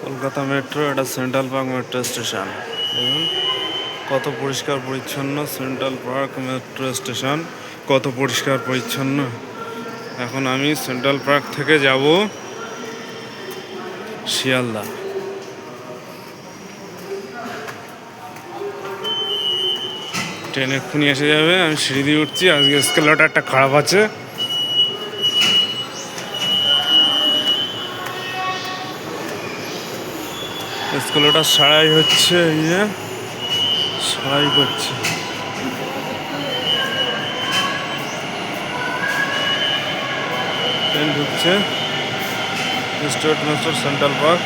Kolkata metro, এটা central park metro station. দেখুন কত পরিষ্কার পরিচ্ছন্ন সেন্ট্রাল পার্ক মেট্রো স্টেশন, কত পরিষ্কার পরিচ্ছন্ন। এখন আমি সেন্ট্রাল পার্ক থেকে যাব শিয়ালদা। ট্রেন এক্ষুনি এসে যাবে, আমি সিঁড়ি দিয়ে উঠছি। আজকে এসকেলেটরটা খারাপ আছে। এসকেলেটর সারাই হচ্ছে, ইয়ে সারাই করছে। ট্রেন ঢুকছে স্টেট মেট্রো সেন্ট্রাল পার্ক।